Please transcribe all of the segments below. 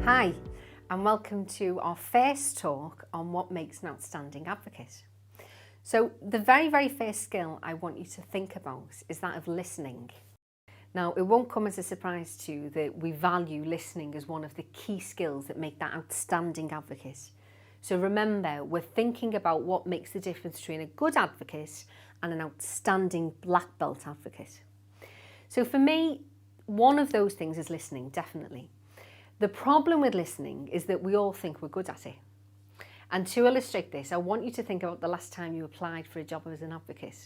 Hi, and welcome to our first talk on what makes an outstanding advocate. So the very first skill I want you to think about is that of listening. Now, it won't come as a surprise to you that we value listening as one of the key skills that make that outstanding advocate. So remember, we're thinking about what makes the difference between a good advocate and an outstanding black belt advocate. So for me, one of those things is listening, definitely. The problem with listening is that we all think we're good at it. And to illustrate this, I want you to think about the last time you applied for a job as an advocate.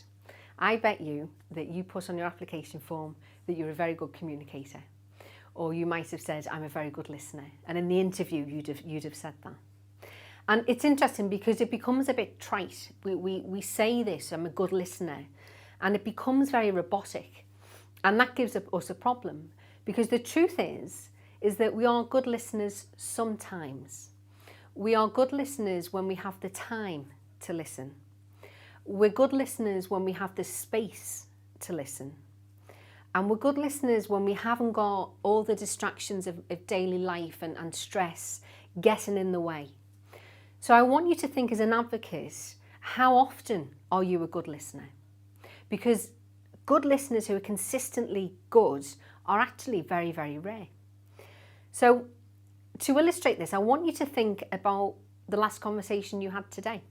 I bet you that you put on your application form that you're a very good communicator. Or you might have said, I'm a very good listener. And in the interview, you'd have said that. And it's interesting because it becomes a bit trite. We say this, I'm a good listener, and it becomes very robotic. And that gives us a problem, because the truth is that we are good listeners sometimes. We are good listeners when we have the time to listen. We're good listeners when we have the space to listen. And we're good listeners when we haven't got all the distractions of daily life and stress getting in the way. So I want you to think, as an advocate, how often are you a good listener? Because good listeners who are consistently good are actually very rare. So to illustrate this, I want you to think about the last conversation you had today.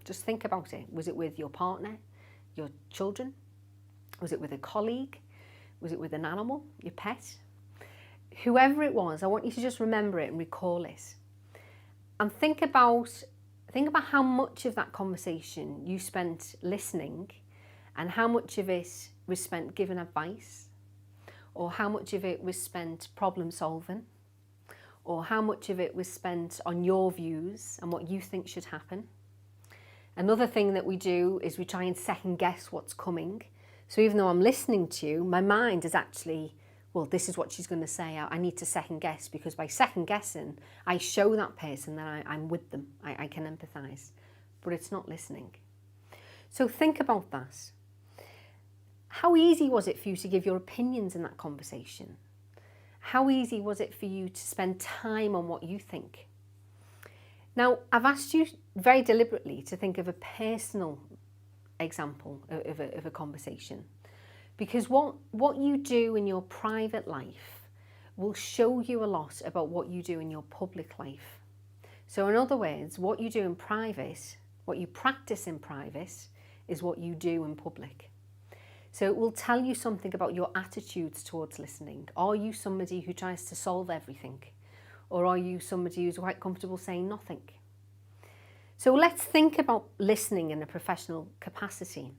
Just think about it. Was it with your partner, your children? Was it with a colleague? Was it with an animal, your pet? Whoever it was, I want you to just remember it and recall it. And think about how much of that conversation you spent listening, and how much of it was spent giving advice, or how much of it was spent problem solving, or how much of it was spent on your views and what you think should happen. Another thing that we do is we try and second guess what's coming. So even though I'm listening to you, my mind is actually, well, this is what she's going to say. I need to second guess, because by second guessing, I show that person that I'm with them. I can empathise, but it's not listening. So think about that. How easy was it for you to give your opinions in that conversation? How easy was it for you to spend time on what you think? Now, I've asked you very deliberately to think of a personal example of a conversation, because what you do in your private life will show you a lot about what you do in your public life. So in other words, what you do in private, what you practice in private, is what you do in public. So it will tell you something about your attitudes towards listening. Are you somebody who tries to solve everything? Or are you somebody who's quite comfortable saying nothing? So let's think about listening in a professional capacity.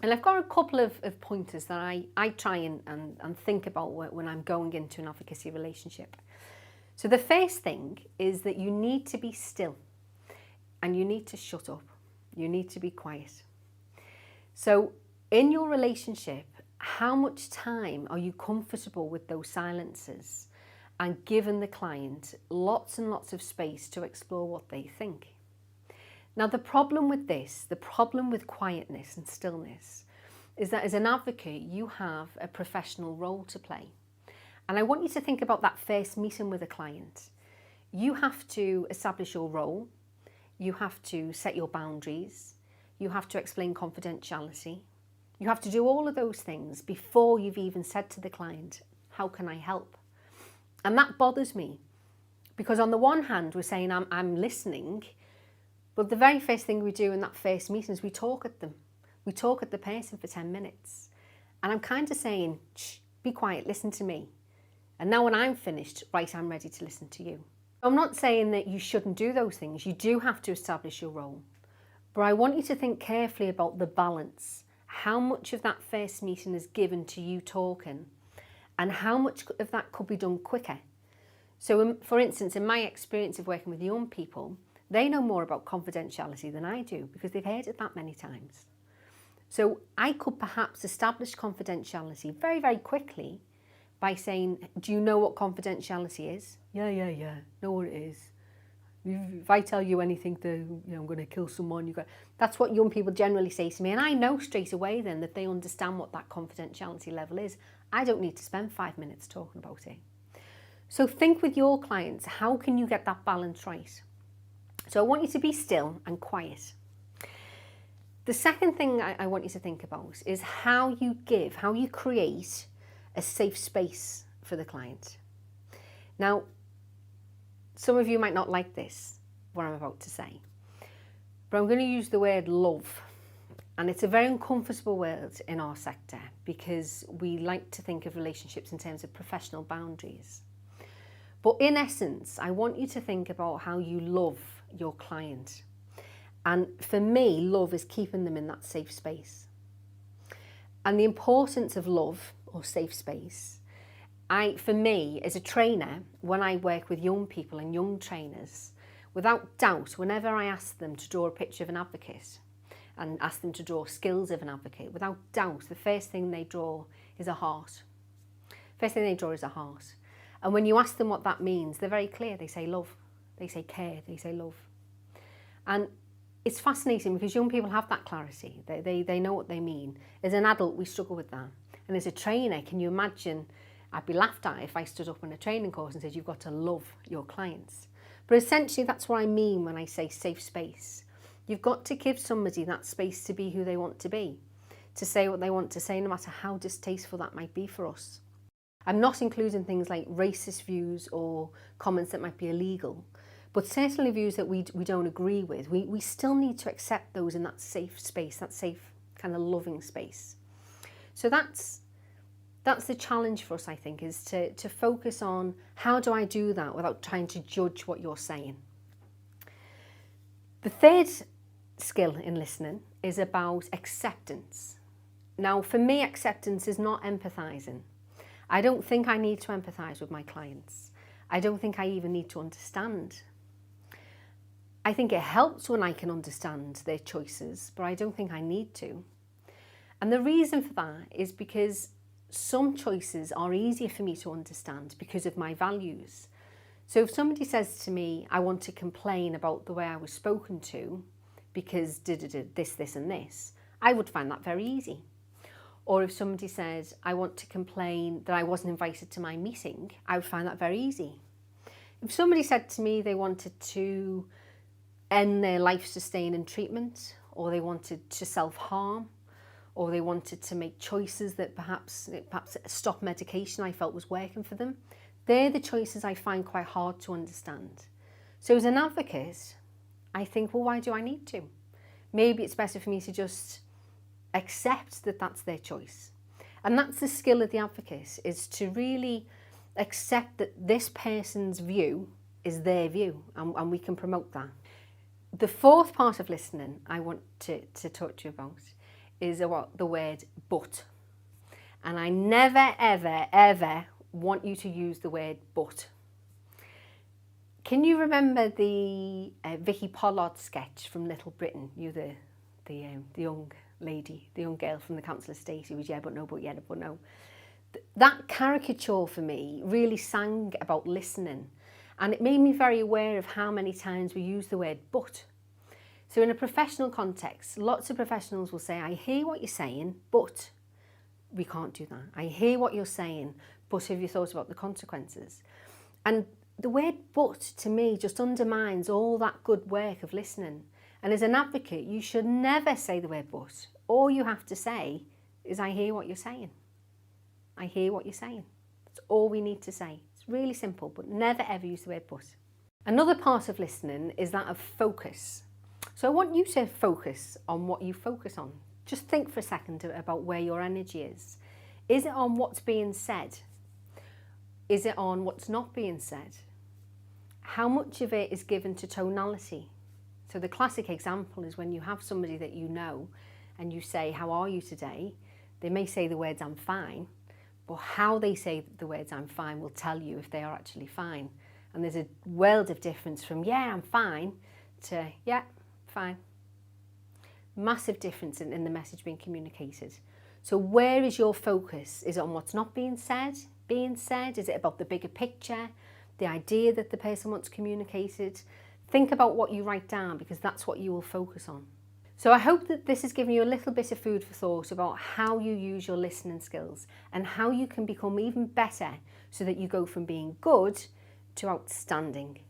And I've got a couple of pointers that I try and think about when I'm going into an advocacy relationship. So the first thing is that you need to be still, and you need to shut up. You need to be quiet. So in your relationship, how much time are you comfortable with those silences and giving the client lots and lots of space to explore what they think? Now, the problem with this, the problem with quietness and stillness, is that as an advocate, you have a professional role to play. And I want you to think about that first meeting with a client. You have to establish your role. You have to set your boundaries. You have to explain confidentiality. You have to do all of those things before you've even said to the client, how can I help? And that bothers me, because on the one hand, we're saying I'm listening, but the very first thing we do in that first meeting is we talk at them. We talk at the person for 10 minutes. And I'm kind of saying, shh, be quiet, listen to me. And now when I'm finished, right, I'm ready to listen to you. I'm not saying that you shouldn't do those things. You do have to establish your role. But I want you to think carefully about the balance. How much of that first meeting is given to you talking, and how much of that could be done quicker. So for instance, in my experience of working with young people, they know more about confidentiality than I do, because they've heard it that many times. So I could perhaps establish confidentiality very quickly by saying, do you know what confidentiality is? Yeah, know what it is. If I tell you anything I'm going to kill someone, that's what young people generally say to me. And I know straight away then that they understand what that confidentiality level is. I don't need to spend 5 minutes talking about it. So think with your clients, how can you get that balance right? So I want you to be still and quiet. The second thing I want you to think about is how you create a safe space for the client. Now, some of you might not like this, what I'm about to say, but I'm going to use the word love. And it's a very uncomfortable word in our sector because we like to think of relationships in terms of professional boundaries. But in essence, I want you to think about how you love your client. And for me, love is keeping them in that safe space. And the importance of love or safe space, for me, as a trainer, when I work with young people and young trainers, without doubt, whenever I ask them to draw a picture of an advocate and ask them to draw skills of an advocate, without doubt, the first thing they draw is a heart. First thing they draw is a heart. And when you ask them what that means, they're very clear. They say love, they say care, they say love. And it's fascinating because young people have that clarity. They know what they mean. As an adult, we struggle with that. And as a trainer, can you imagine, I'd be laughed at if I stood up on a training course and said, you've got to love your clients. But essentially, that's what I mean when I say safe space. You've got to give somebody that space to be who they want to be, to say what they want to say, no matter how distasteful that might be for us. I'm not including things like racist views or comments that might be illegal, but certainly views that we don't agree with. We still need to accept those in that safe space, that safe kind of loving space. So that's the challenge for us, I think, is to focus on how do I do that without trying to judge what you're saying. The third skill in listening is about acceptance. Now, for me, acceptance is not empathizing. I don't think I need to empathise with my clients. I don't think I even need to understand. I think it helps when I can understand their choices, but I don't think I need to. And the reason for that is because some choices are easier for me to understand because of my values. So if somebody says to me, I want to complain about the way I was spoken to because this and this, I would find that very easy. Or if somebody says, I want to complain that I wasn't invited to my meeting, I would find that very easy. If somebody said to me they wanted to end their life-sustaining treatment, or they wanted to self-harm, or they wanted to make choices that perhaps stop medication I felt was working for them, they're the choices I find quite hard to understand. So as an advocate, I think, well, why do I need to? Maybe it's better for me to just accept that that's their choice. And that's the skill of the advocate, is to really accept that this person's view is their view, and we can promote that. The fourth part of listening I want to talk to you about is about the word but. And I never, ever, ever want you to use the word but. Can you remember the Vicky Pollard sketch from Little Britain? You the young lady, the young girl from the council estate who was yeah but no, but yeah but no. That caricature for me really sang about listening, and it made me very aware of how many times we use the word but. So in a professional context, lots of professionals will say, I hear what you're saying, but we can't do that. I hear what you're saying, but have you thought about the consequences? And the word but to me just undermines all that good work of listening. And as an advocate, you should never say the word but. All you have to say is, I hear what you're saying. I hear what you're saying. That's all we need to say. It's really simple, but never ever use the word but. Another part of listening is that of focus. So I want you to focus on what you focus on. Just think for a second about where your energy is. Is it on what's being said? Is it on what's not being said? How much of it is given to tonality? So the classic example is when you have somebody that you know and you say, how are you today? They may say the words, I'm fine, but how they say the words, I'm fine, will tell you if they are actually fine. And there's a world of difference from, yeah, I'm fine, to, yeah, fine. Massive difference in the message being communicated. So where is your focus? Is it on what's not being said? Is it about the bigger picture? The idea that the person wants communicated? Think about what you write down, because that's what you will focus on. So I hope that this has given you a little bit of food for thought about how you use your listening skills and how you can become even better so that you go from being good to outstanding.